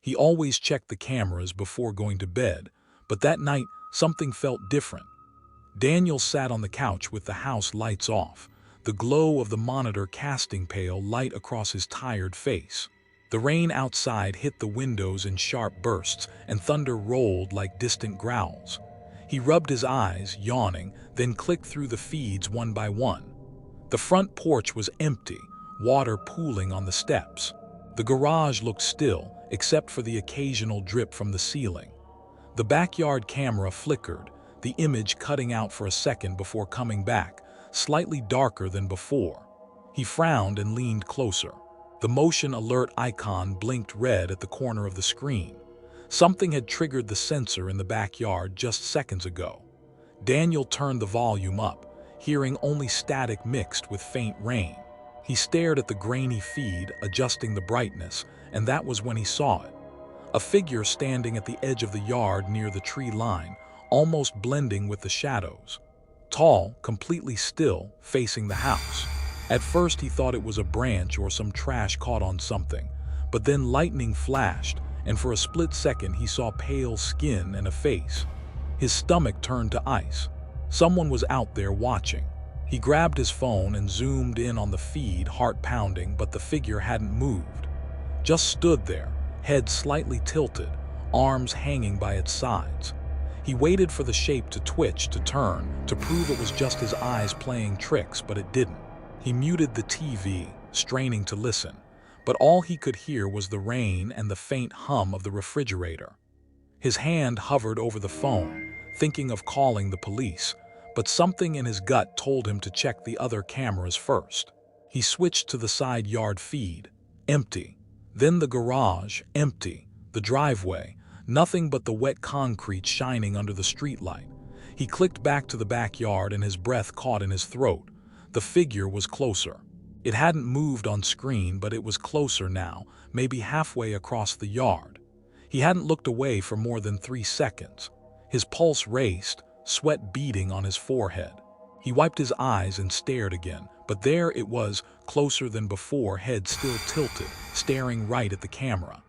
He always checked the cameras before going to bed, but that night something felt different. Daniel sat on the couch with the house lights off, the glow of the monitor casting pale light across his tired face. The rain outside hit the windows in sharp bursts, and thunder rolled like distant growls. He rubbed his eyes, yawning, then clicked through the feeds one by one. The front porch was empty, water pooling on the steps. The garage looked still, except for the occasional drip from the ceiling. The backyard camera flickered, the image cutting out for a second before coming back, slightly darker than before. He frowned and leaned closer. The motion alert icon blinked red at the corner of the screen. Something had triggered the sensor in the backyard just seconds ago. Daniel turned the volume up, hearing only static mixed with faint rain. He stared at the grainy feed, adjusting the brightness, and that was when he saw it. A figure standing at the edge of the yard near the tree line, almost blending with the shadows. Tall, completely still, facing the house. At first he thought it was a branch or some trash caught on something, but then lightning flashed, and for a split second he saw pale skin and a face. His stomach turned to ice. Someone was out there watching. He grabbed his phone and zoomed in on the feed, heart pounding, but the figure hadn't moved. Just stood there, head slightly tilted, arms hanging by its sides. He waited for the shape to twitch, to turn, to prove it was just his eyes playing tricks, but it didn't. He muted the TV, straining to listen, but all he could hear was the rain and the faint hum of the refrigerator. His hand hovered over the phone, thinking of calling the police, but something in his gut told him to check the other cameras first. He switched to the side yard feed, empty. Then the garage, empty. The driveway, nothing but the wet concrete shining under the streetlight. He clicked back to the backyard and his breath caught in his throat. The figure was closer. It hadn't moved on screen, but it was closer now, maybe halfway across the yard. He hadn't looked away for more than 3 seconds. His pulse raced, sweat beading on his forehead. He wiped his eyes and stared again, but there it was, closer than before, head still tilted, staring right at the camera.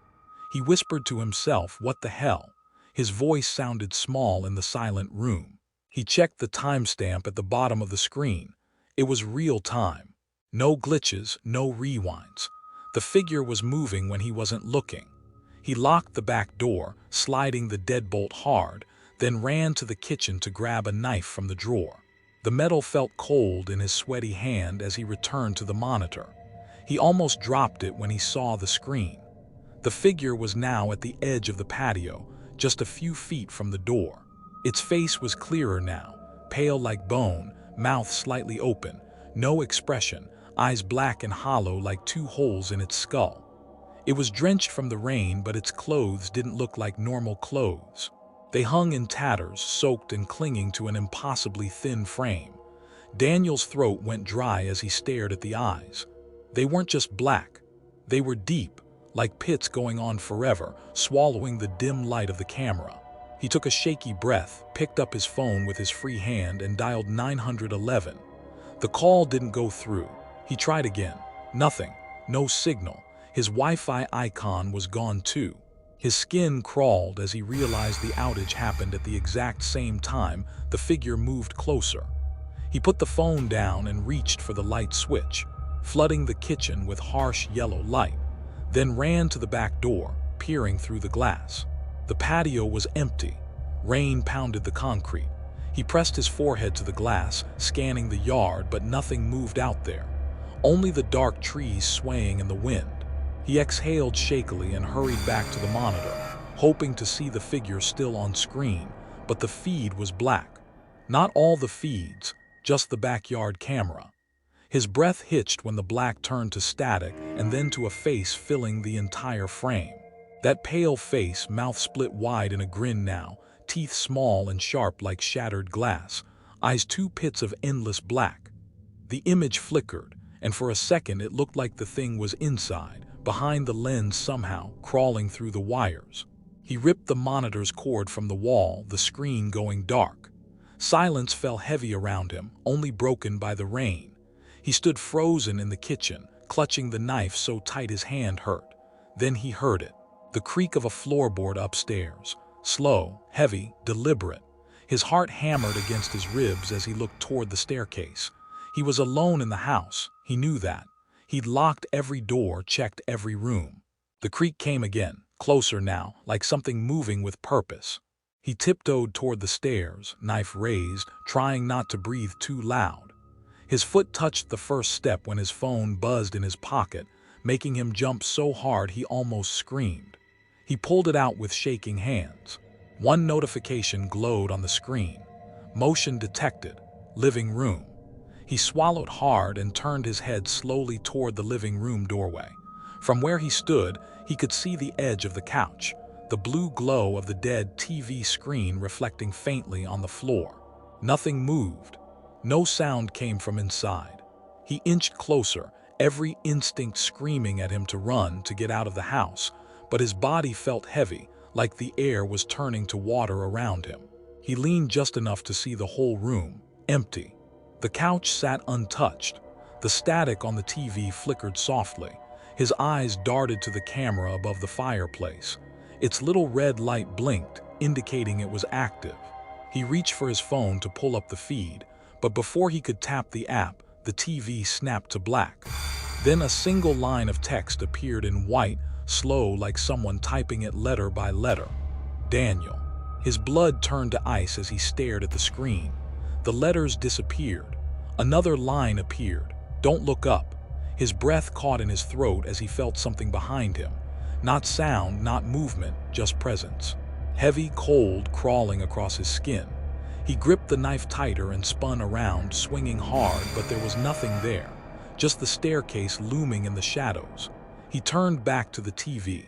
He whispered to himself, "What the hell?" His voice sounded small in the silent room. He checked the timestamp at the bottom of the screen. It was real time. No glitches, no rewinds. The figure was moving when he wasn't looking. He locked the back door, sliding the deadbolt hard, then ran to the kitchen to grab a knife from the drawer. The metal felt cold in his sweaty hand as he returned to the monitor. He almost dropped it when he saw the screen. The figure was now at the edge of the patio, just a few feet from the door. Its face was clearer now, pale like bone, mouth slightly open, no expression, eyes black and hollow like 2 holes in its skull. It was drenched from the rain, but its clothes didn't look like normal clothes. They hung in tatters, soaked and clinging to an impossibly thin frame. Daniel's throat went dry as he stared at the eyes. They weren't just black. They were deep, like pits going on forever, swallowing the dim light of the camera. He took a shaky breath, picked up his phone with his free hand and dialed 911. The call didn't go through. He tried again. Nothing. No signal. His Wi-Fi icon was gone too. His skin crawled as he realized the outage happened at the exact same time the figure moved closer. He put the phone down and reached for the light switch, flooding the kitchen with harsh yellow light, then ran to the back door, peering through the glass. The patio was empty. Rain pounded the concrete. He pressed his forehead to the glass, scanning the yard, but nothing moved out there. Only the dark trees swaying in the wind. He exhaled shakily and hurried back to the monitor, hoping to see the figure still on screen, but the feed was black. Not all the feeds, just the backyard camera. His breath hitched when the black turned to static and then to a face filling the entire frame. That pale face, mouth split wide in a grin now, teeth small and sharp like shattered glass, eyes 2 pits of endless black. The image flickered, and for a second it looked like the thing was inside, behind the lens somehow, crawling through the wires. He ripped the monitor's cord from the wall, the screen going dark. Silence fell heavy around him, only broken by the rain. He stood frozen in the kitchen, clutching the knife so tight his hand hurt. Then he heard it, the creak of a floorboard upstairs. Slow, heavy, deliberate. His heart hammered against his ribs as he looked toward the staircase. He was alone in the house, he knew that. He'd locked every door, checked every room. The creak came again, closer now, like something moving with purpose. He tiptoed toward the stairs, knife raised, trying not to breathe too loud. His foot touched the first step when his phone buzzed in his pocket, making him jump so hard he almost screamed. He pulled it out with shaking hands. One notification glowed on the screen. Motion detected. Living room. He swallowed hard and turned his head slowly toward the living room doorway. From where he stood, he could see the edge of the couch, the blue glow of the dead TV screen reflecting faintly on the floor. Nothing moved. No sound came from inside. He inched closer, every instinct screaming at him to run, to get out of the house, but his body felt heavy, like the air was turning to water around him. He leaned just enough to see the whole room, empty. The couch sat untouched. The static on the TV flickered softly. His eyes darted to the camera above the fireplace. Its little red light blinked, indicating it was active. He reached for his phone to pull up the feed, but before he could tap the app, the TV snapped to black. Then a single line of text appeared in white, slow, like someone typing it letter by letter. Daniel. His blood turned to ice as he stared at the screen. The letters disappeared. Another line appeared. Don't look up. His breath caught in his throat as he felt something behind him. Not sound, not movement, just presence. Heavy, cold, crawling across his skin. He gripped the knife tighter and spun around, swinging hard, but there was nothing there. Just the staircase looming in the shadows. He turned back to the TV.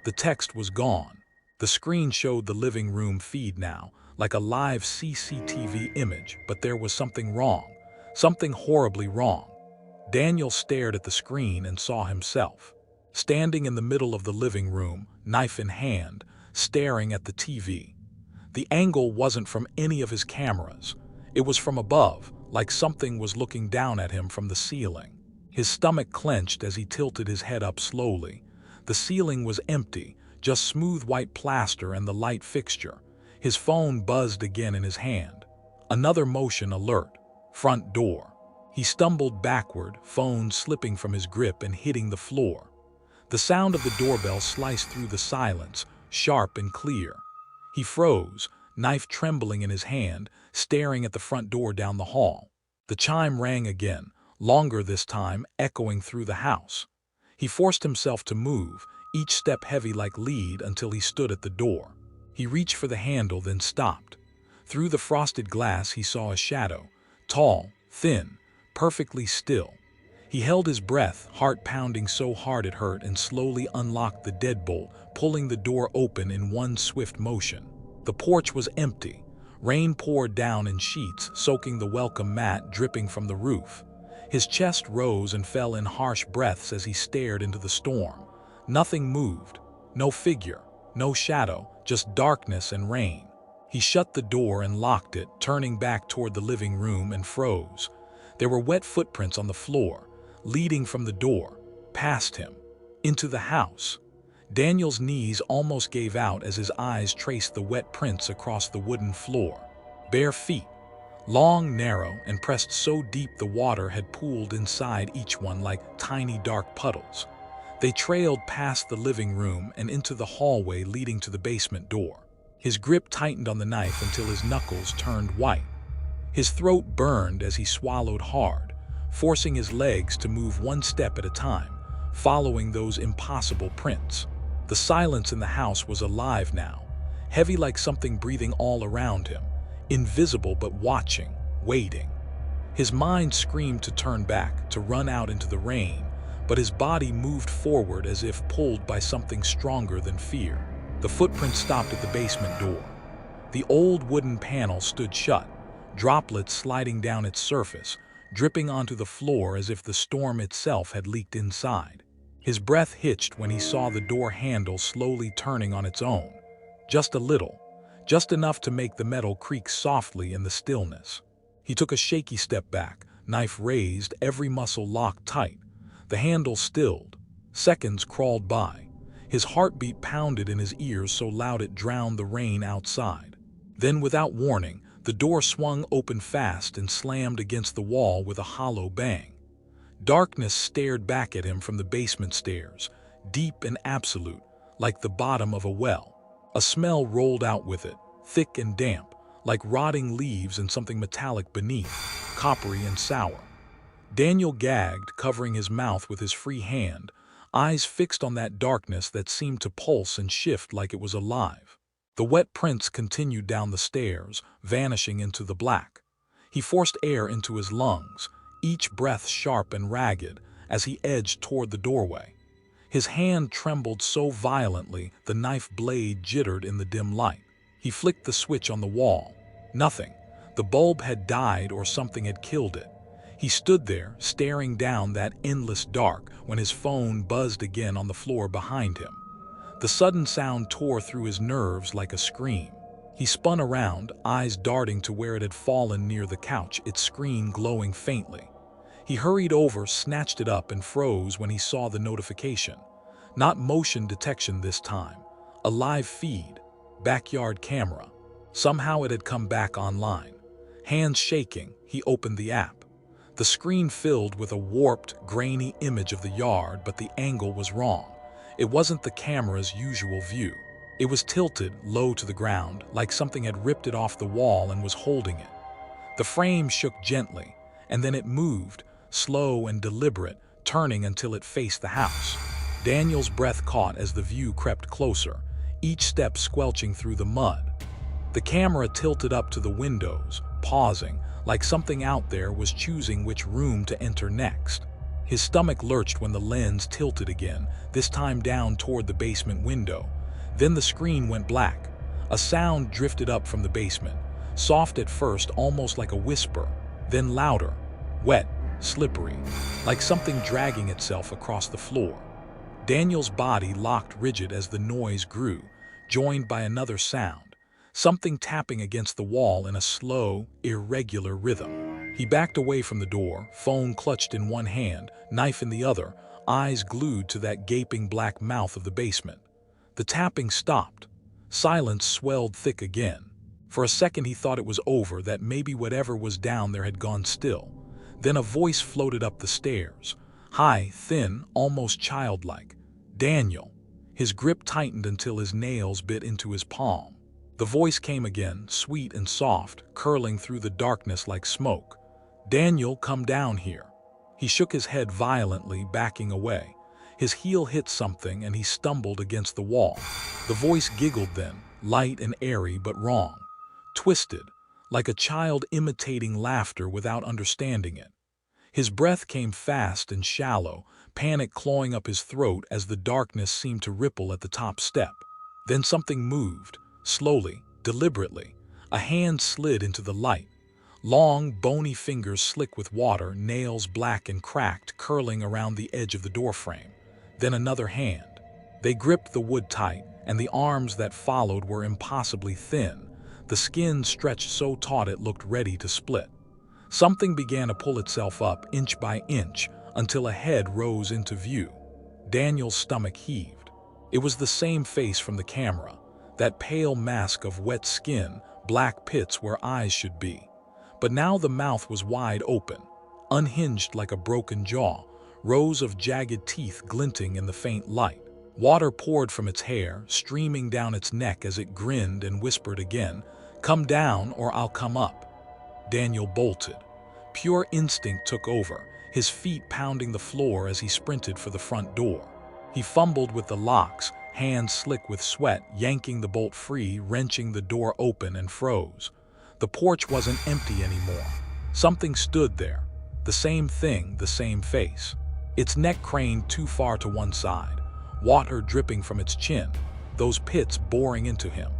The text was gone. The screen showed the living room feed now, like a live CCTV image, but there was something wrong. Something horribly wrong. Daniel stared at the screen and saw himself. Standing in the middle of the living room, knife in hand, staring at the TV. The angle wasn't from any of his cameras. It was from above, like something was looking down at him from the ceiling. His stomach clenched as he tilted his head up slowly. The ceiling was empty, just smooth white plaster and the light fixture. His phone buzzed again in his hand. Another motion alert. Front door. He stumbled backward, phone slipping from his grip and hitting the floor. The sound of the doorbell sliced through the silence, sharp and clear. He froze, knife trembling in his hand, staring at the front door down the hall. The chime rang again, longer this time, echoing through the house. He forced himself to move, each step heavy like lead, until he stood at the door. He reached for the handle, then stopped. Through the frosted glass he saw a shadow, tall, thin, perfectly still. He held his breath, heart pounding so hard it hurt, and slowly unlocked the deadbolt, pulling the door open in one swift motion. The porch was empty. Rain poured down in sheets, soaking the welcome mat, dripping from the roof. His chest rose and fell in harsh breaths as he stared into the storm. Nothing moved. No figure, no shadow, just darkness and rain. He shut the door and locked it, turning back toward the living room, and froze. There were wet footprints on the floor, leading from the door, past him, into the house. Daniel's knees almost gave out as his eyes traced the wet prints across the wooden floor. Bare feet, long, narrow, and pressed so deep the water had pooled inside each one like tiny dark puddles. They trailed past the living room and into the hallway leading to the basement door. His grip tightened on the knife until his knuckles turned white. His throat burned as he swallowed hard, forcing his legs to move one step at a time, following those impossible prints. The silence in the house was alive now, heavy like something breathing all around him, invisible but watching, waiting. His mind screamed to turn back, to run out into the rain, but his body moved forward as if pulled by something stronger than fear. The footprint stopped at the basement door. The old wooden panel stood shut, droplets sliding down its surface, dripping onto the floor as if the storm itself had leaked inside. His breath hitched when he saw the door handle slowly turning on its own. Just a little, just enough to make the metal creak softly in the stillness. He took a shaky step back, knife raised, every muscle locked tight. The handle stilled. Seconds crawled by. His heartbeat pounded in his ears so loud it drowned the rain outside. Then, without warning, the door swung open fast and slammed against the wall with a hollow bang. Darkness stared back at him from the basement stairs, deep and absolute, like the bottom of a well. A smell rolled out with it, thick and damp, like rotting leaves and something metallic beneath, coppery and sour. Daniel gagged, covering his mouth with his free hand, eyes fixed on that darkness that seemed to pulse and shift like it was alive. The wet prints continued down the stairs, vanishing into the black. He forced air into his lungs, each breath sharp and ragged, as he edged toward the doorway. His hand trembled so violently the knife blade jittered in the dim light. He flicked the switch on the wall. Nothing. The bulb had died or something had killed it. He stood there, staring down that endless dark, when his phone buzzed again on the floor behind him. The sudden sound tore through his nerves like a scream. He spun around, eyes darting to where it had fallen near the couch, its screen glowing faintly. He hurried over, snatched it up, and froze when he saw the notification. Not motion detection this time. A live feed. Backyard camera. Somehow it had come back online. Hands shaking, he opened the app. The screen filled with a warped, grainy image of the yard, but the angle was wrong. It wasn't the camera's usual view. It was tilted low to the ground, like something had ripped it off the wall and was holding it. The frame shook gently, and then it moved, slow and deliberate, turning until it faced the house. Daniel's breath caught as the view crept closer, each step squelching through the mud. The camera tilted up to the windows, pausing, like something out there was choosing which room to enter next. His stomach lurched when the lens tilted again, this time down toward the basement window. Then the screen went black. A sound drifted up from the basement, soft at first, almost like a whisper, then louder, wet, slippery, like something dragging itself across the floor. Daniel's body locked rigid as the noise grew, joined by another sound, something tapping against the wall in a slow, irregular rhythm. He backed away from the door, phone clutched in one hand, knife in the other, eyes glued to that gaping black mouth of the basement. The tapping stopped. Silence swelled thick again. For a second he thought it was over, that maybe whatever was down there had gone still. Then a voice floated up the stairs. High, thin, almost childlike. Daniel. His grip tightened until his nails bit into his palm. The voice came again, sweet and soft, curling through the darkness like smoke. Daniel, come down here. He shook his head violently, backing away. His heel hit something and he stumbled against the wall. The voice giggled then, light and airy but wrong. Twisted, like a child imitating laughter without understanding it. His breath came fast and shallow, panic clawing up his throat as the darkness seemed to ripple at the top step. Then something moved, slowly, deliberately. A hand slid into the light. Long, bony fingers slick with water, nails black and cracked, curling around the edge of the doorframe. Then another hand. They gripped the wood tight, and the arms that followed were impossibly thin. The skin stretched so taut it looked ready to split. Something began to pull itself up, inch by inch, until a head rose into view. Daniel's stomach heaved. It was the same face from the camera, that pale mask of wet skin, black pits where eyes should be. But now the mouth was wide open, unhinged like a broken jaw, rows of jagged teeth glinting in the faint light. Water poured from its hair, streaming down its neck as it grinned and whispered again, "Come down or I'll come up." Daniel bolted. Pure instinct took over, his feet pounding the floor as he sprinted for the front door. He fumbled with the locks, hands slick with sweat, yanking the bolt free, wrenching the door open, and froze. The porch wasn't empty anymore. Something stood there. The same thing, the same face. Its neck craned too far to one side, water dripping from its chin, those pits boring into him.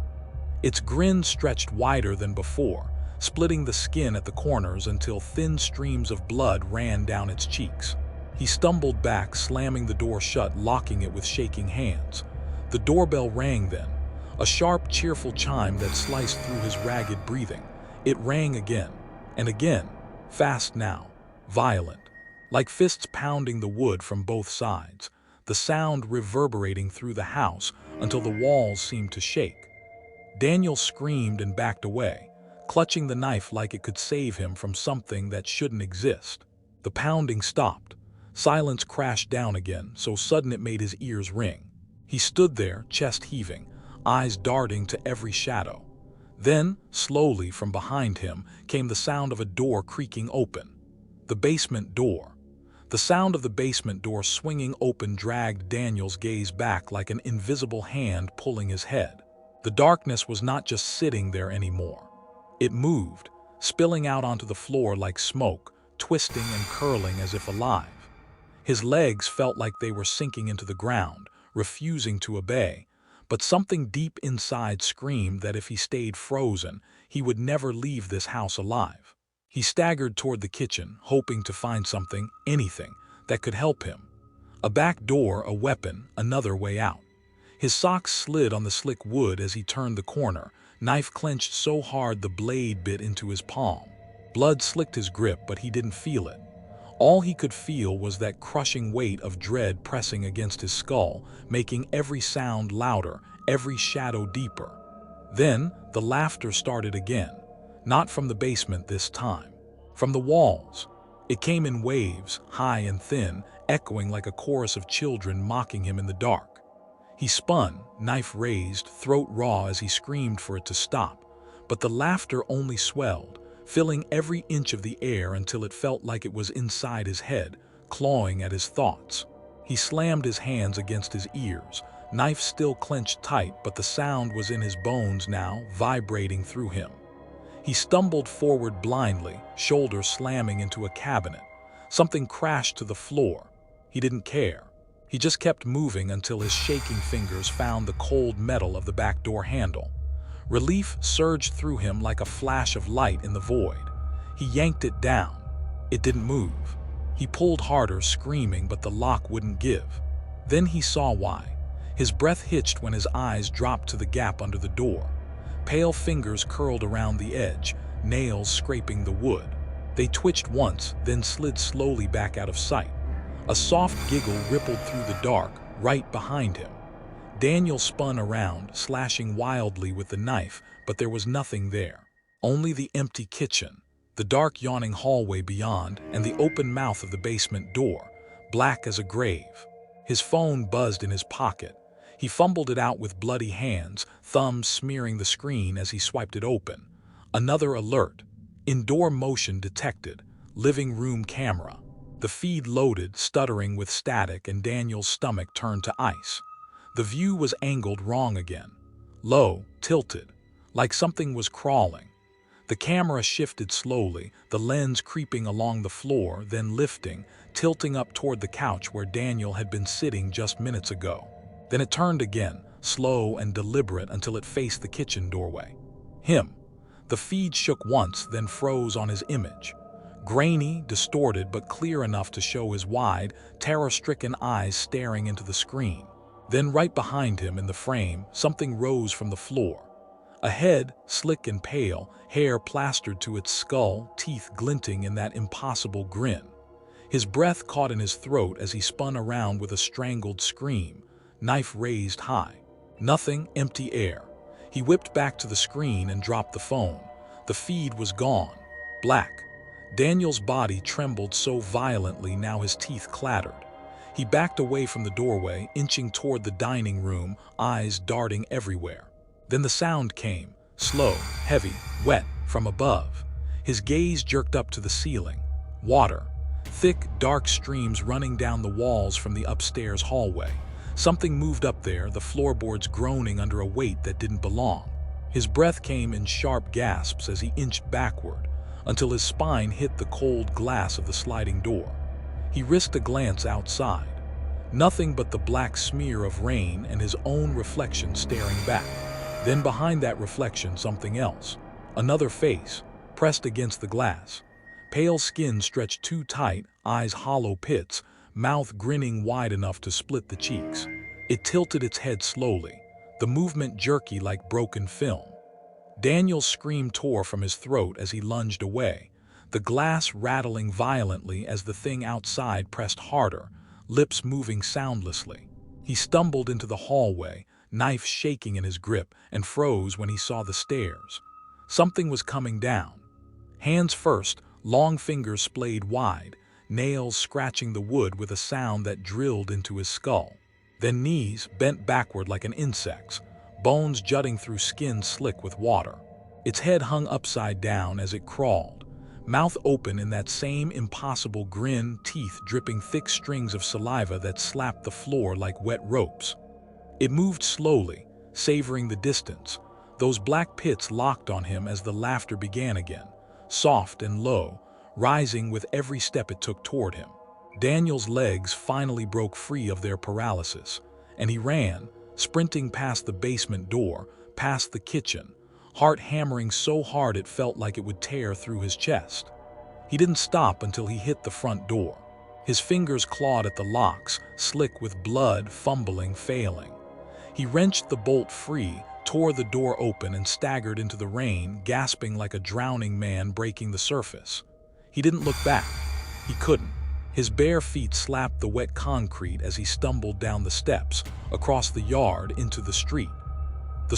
Its grin stretched wider than before, splitting the skin at the corners until thin streams of blood ran down its cheeks. He stumbled back, slamming the door shut, locking it with shaking hands. The doorbell rang then, A sharp, cheerful chime that sliced through his ragged breathing. It rang again, and again, fast now, violent, like fists pounding the wood from both sides, the sound reverberating through the house until the walls seemed to shake. Daniel screamed and backed away, clutching the knife like it could save him from something that shouldn't exist. The pounding stopped. Silence crashed down again, so sudden it made his ears ring. He stood there, chest heaving, eyes darting to every shadow. Then, slowly from behind him, came the sound of a door creaking open. The basement door. The sound of the basement door swinging open dragged Daniel's gaze back like an invisible hand pulling his head. The darkness was not just sitting there anymore. It moved, spilling out onto the floor like smoke, twisting and curling as if alive. His legs felt like they were sinking into the ground, refusing to obey, but something deep inside screamed that if he stayed frozen, he would never leave this house alive. He staggered toward the kitchen, hoping to find something, anything, that could help him. A back door, a weapon, another way out. His socks slid on the slick wood as he turned the corner, knife clenched so hard the blade bit into his palm. Blood slicked his grip, but he didn't feel it. All he could feel was that crushing weight of dread pressing against his skull, making every sound louder, every shadow deeper. Then, the laughter started again. Not from the basement this time. From the walls. It came in waves, high and thin, echoing like a chorus of children mocking him in the dark. He spun, knife raised, throat raw as he screamed for it to stop, but the laughter only swelled, filling every inch of the air until it felt like it was inside his head, clawing at his thoughts. He slammed his hands against his ears, knife still clenched tight, but the sound was in his bones now, vibrating through him. He stumbled forward blindly, shoulder slamming into a cabinet. Something crashed to the floor. He didn't care. He just kept moving until his shaking fingers found the cold metal of the back door handle. Relief surged through him like a flash of light in the void. He yanked it down. It didn't move. He pulled harder, screaming, but the lock wouldn't give. Then he saw why. His breath hitched when his eyes dropped to the gap under the door. Pale fingers curled around the edge, nails scraping the wood. They twitched once, then slid slowly back out of sight. A soft giggle rippled through the dark, right behind him. Daniel spun around, slashing wildly with the knife, but there was nothing there. Only the empty kitchen, the dark yawning hallway beyond, and the open mouth of the basement door, black as a grave. His phone buzzed in his pocket. He fumbled it out with bloody hands, thumbs smearing the screen as he swiped it open. Another alert. Indoor motion detected. Living room camera. The feed loaded, stuttering with static, and Daniel's stomach turned to ice. The view was angled wrong again. Low, tilted, like something was crawling. The camera shifted slowly, the lens creeping along the floor, then lifting, tilting up toward the couch where Daniel had been sitting just minutes ago. Then it turned again, slow and deliberate until it faced the kitchen doorway. Him. The feed shook once, then froze on his image. Grainy, distorted, but clear enough to show his wide, terror-stricken eyes staring into the screen. Then right behind him in the frame, something rose from the floor. A head, slick and pale, hair plastered to its skull, teeth glinting in that impossible grin. His breath caught in his throat as he spun around with a strangled scream, knife raised high. Nothing, empty air. He whipped back to the screen and dropped the phone. The feed was gone. Black. Daniel's body trembled so violently now his teeth clattered. He backed away from the doorway, inching toward the dining room, eyes darting everywhere. Then the sound came, slow, heavy, wet, from above. His gaze jerked up to the ceiling. Water. Thick, dark streams running down the walls from the upstairs hallway. Something moved up there, the floorboards groaning under a weight that didn't belong. His breath came in sharp gasps as he inched backward, until his spine hit the cold glass of the sliding door. He risked a glance outside. Nothing but the black smear of rain and his own reflection staring back. Then behind that reflection, something else. Another face, pressed against the glass. Pale skin stretched too tight, eyes hollow pits, mouth grinning wide enough to split the cheeks. It tilted its head slowly. the movement jerky like broken film. Daniel's scream tore from his throat as he lunged away, the glass rattling violently as the thing outside pressed harder, lips moving soundlessly. He stumbled into the hallway, knife shaking in his grip, and froze when he saw the stairs. Something was coming down. Hands first, long fingers splayed wide, nails scratching the wood with a sound that drilled into his skull. Then knees bent backward like an insect's, bones jutting through skin slick with water. Its head hung upside down as it crawled, mouth open in that same impossible grin, teeth dripping thick strings of saliva that slapped the floor like wet ropes. It moved slowly, savoring the distance. Those black pits locked on him as the laughter began again, soft and low, rising with every step it took toward him. Daniel's legs finally broke free of their paralysis, and he ran, sprinting past the basement door, past the kitchen, heart hammering so hard it felt like it would tear through his chest. He didn't stop until he hit the front door. His fingers clawed at the locks, slick with blood, fumbling, failing. He wrenched the bolt free, tore the door open, and staggered into the rain, gasping like a drowning man breaking the surface. He didn't look back. He couldn't. His bare feet slapped the wet concrete as he stumbled down the steps, across the yard, into the street.